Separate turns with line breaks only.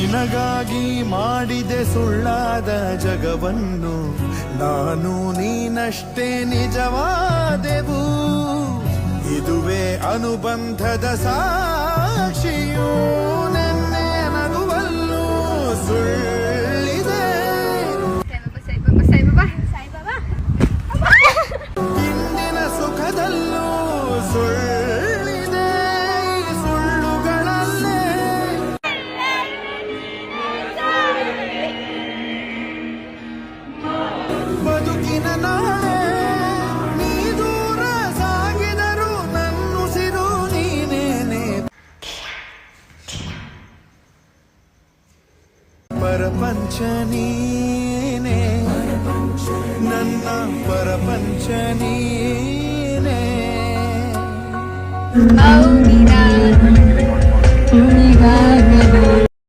ನಿನಗಾಗಿ ಮಾಡಿದೆ ಸುಳ್ಳಾದ ಜಗವನ್ನು, ನಾನು ನೀನಷ್ಟೇ ನಿಜವಾದೆವು. ಇದುವೇ ಅನುಬಂಧದ ಸಾಕ್ಷಿಯು, ನೆನ್ನೆ ನಗುವಲ್ಲೂ ಸುಳ್ಳಿದೆ, ಇಂದಿನ ಸುಖದಲ್ಲೂ ಸುಳ್ಳಿದೆ. ಈ ಸುಳ್ಳುಗಳಲ್ಲೇ ಬದುಕಿನ ನಾಳೆ ನೀ ದೂರ ಸಾಗಿದರು ನನ್ನುಸಿರು ನೀನೇನೆ. ಪರಪಂಚ ನೀನೇ, ನನ್ನ ಪರಪಂಚ ನೀನೇ.
ಮೌನಿನ